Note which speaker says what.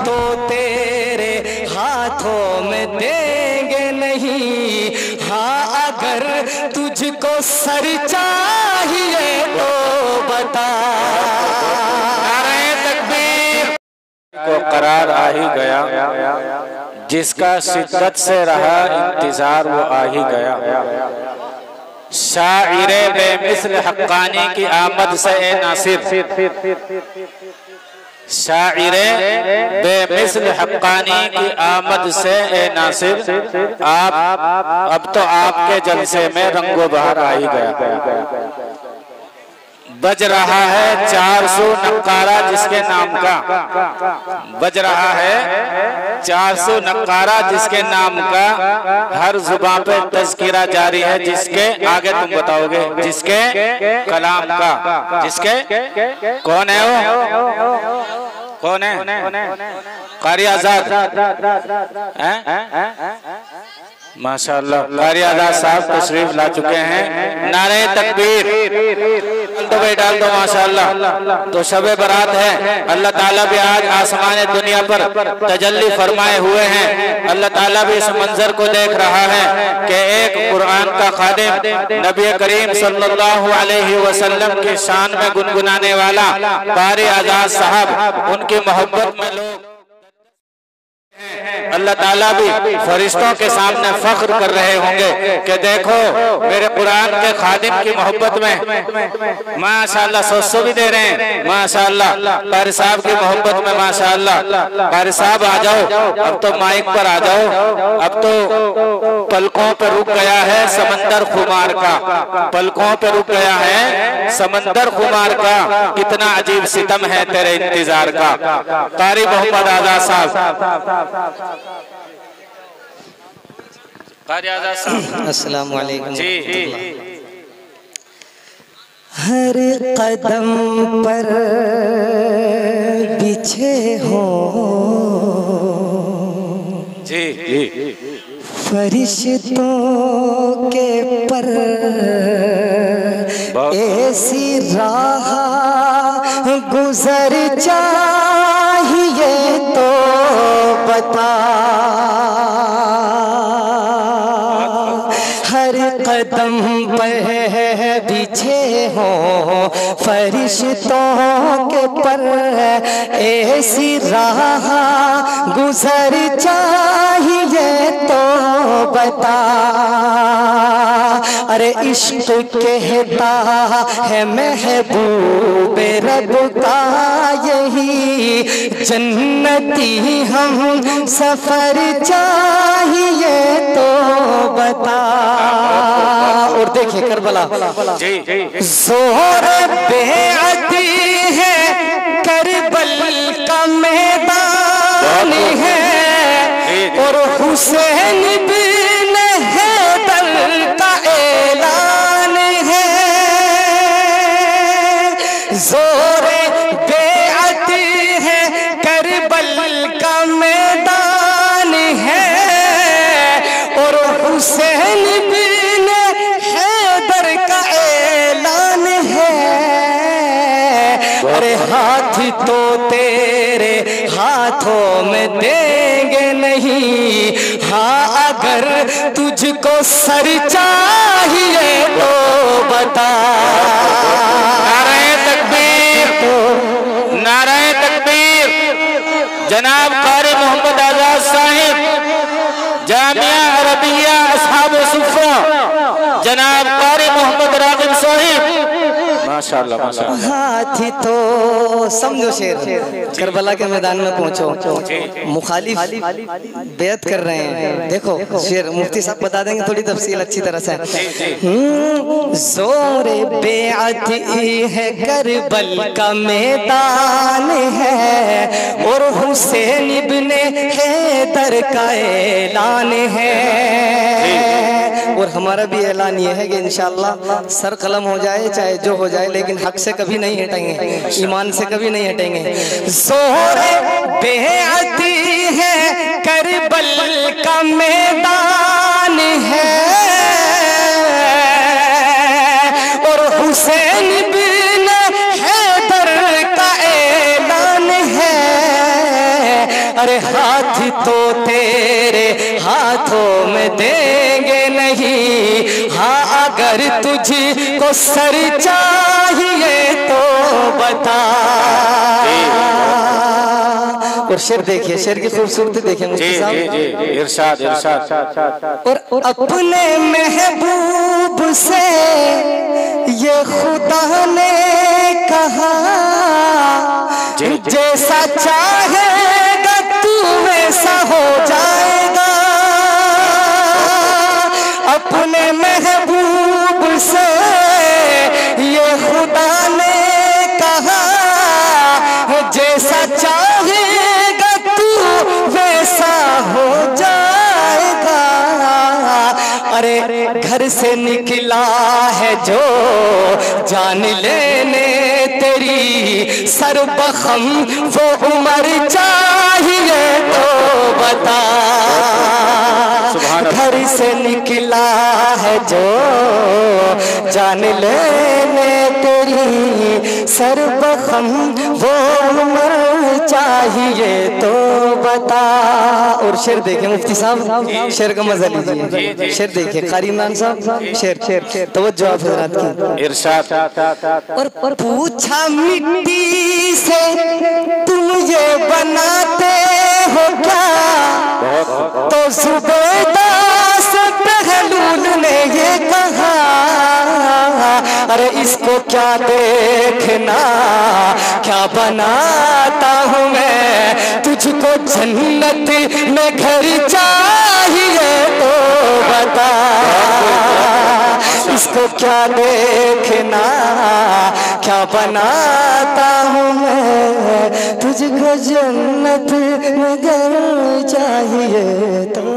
Speaker 1: तो तेरे हाथों में देंगे नहीं, हाँ अगर तुझको सर चाहिए तो बता। नारे तकबीर
Speaker 2: को करार आ ही गया, जिसका शिद्दत से रहा इंतजार वो आ ही गया। शाइरे बेमिस्ल हक्कानी की आमद से ए नासिर, शाइरे बेमिस्ल हक्कानी की आमद से ए नासिर, आप अब तो आपके जलसे में रंगो बहार आ ही गया। बज रहा है 400 नक्कारा जिसके नाम का, बज रहा है 400 नक्कारा जिसके नाम का, हर जुबान पे तज़किरा जारी है जिसके, आगे तुम बताओगे, जिसके कलाम का, जिसके, कौन है वो, कौन है, कारी आजाद माशाअल्लाह, कारी आजाद साहब तशरीफ ला चुके हैं। नारे तकबीर तो भाई डाल दो माशाअल्लाह। तो शबे बरात है, अल्लाह ताला भी आज आसमान दुनिया पर तजल्ली फरमाए हुए हैं। अल्लाह ताला भी इस मंजर को देख रहा है कि एक कुरान का खादिम नबी करीम सल्लल्लाहु अलैहि वसल्लम की शान में गुनगुनाने वाला कारी आजाद साहब, उनकी मोहब्बत में लोग अल्लाह ताला भी फरिश्तों के सामने फख्र कर रहे होंगे कि देखो मेरे कुरान के खादिम की मोहब्बत में माशाअल्लाह 100 भी दे रहे हैं माशाअल्लाह। कारी साहब की मोहब्बत में माशाअल्लाह। कारी साहब आ जाओ, अब तो माइक पर आ जाओ। अब तो पलकों पे रुक गया है समंदर खुमार का, पलकों पे रुक गया है समंदर खुमार का, कितना अजीब सितम है तेरे इंतजार का। कारी मोहम्मद आजाद साहब,
Speaker 1: अस्सलाम वालेकुम जी। हर कदम पर बिछे हो
Speaker 2: जी,
Speaker 1: फरिश्तों के पर, ऐसी राह गुजर चाहिए तो बता। हर कदम पर बिछे हो फरिश्तों के पर, ऐसी राह गुजर चाहिए तो बता। अरे इश्क कहता है महबूब रब का यही, जन्नती हम सफर चाहिए तो बता। और देखिए करबला, जोर बेअदी है करबल का मैदान है, और हुसैन बिन हैदर का ऐलान है। जोर बेअदी है करबल का मैदान है, और हुसैन बिन हैदर का ऐलान है। अरे हाथ तो तेरे हाथों में देंगे नहीं, हाँ अगर तुझको सर चाहिए तो बता। नारे तकबीर, नारे तकबीर। जनाब कारी मोहम्मद आजाद साहिब जामिया अरबिया अस्हाब सुफ्रा, जनाब कारी मोहम्मद रागिब साहिब माशाअल्लाह माशाअल्लाह। हाथी तो समझो शेर, करबला के मैदान में पहुंचो, मुखालिफ बेअत कर रहे हैं। देखो शेर मुफ्ती साहब बता देंगे थोड़ी तफसील अच्छी तरह से। जोर बेअत है करबल का मैदान है, और हुसैन इब्ने हैदर का ऐलान है। और हमारा भी ऐलान ये है कि इंशाअल्लाह सर कलम हो जाए चाहे जो हो जाए, लेकिन हक से कभी नहीं हटेंगे, ईमान से कभी नहीं हटेंगे। जोर बेअती है करबल का मैदान है, और हुसैन बिन हैदर का ऐलान है। अरे हाथ तो तेरे हाथों में देंगे नहीं, हाँ अगर तुझको सर चाहिए तो बता। और शेर देखिए, शेर की खूबसूरती देखिए मुफ्ती साहब।
Speaker 2: इरशाद इरशाद।
Speaker 1: और अपने महबूब से ये खुदा ने कहा, जैसा चाहेगा तू वैसा हो जाएगा। अपने महबूब से ये खुदा ने कहा, जैसा चाहेगा तू वैसा हो जाएगा। अरे घर से निकला है जो जान लेने तेरी, सर बखम वो उम्र चाहिए तो बता। घर से निकला है जो जान लेने तेरी, सर बखम वो उम्र चाहिए तो बता। और शेर देखिए मुफ्ती साहब, शेर का मजा लीजिए। शेर देखिए कारी इमरान साहब, शेर शेर तवज्जो आप हज़रात की।
Speaker 2: इरशाद।
Speaker 1: और पूछा मिट्टी से तुम ये बनाते हो क्या, तो जुबैदा से बहलूल ने ये कहा, अरे इसको क्या देखना क्या बनाता हूँ मैं, तुझको जन्नत में घर चाहिए तो बता। इसको क्या देखना क्या बनाता हूँ मैं, तुझको जन्नत में घर चाहिए तो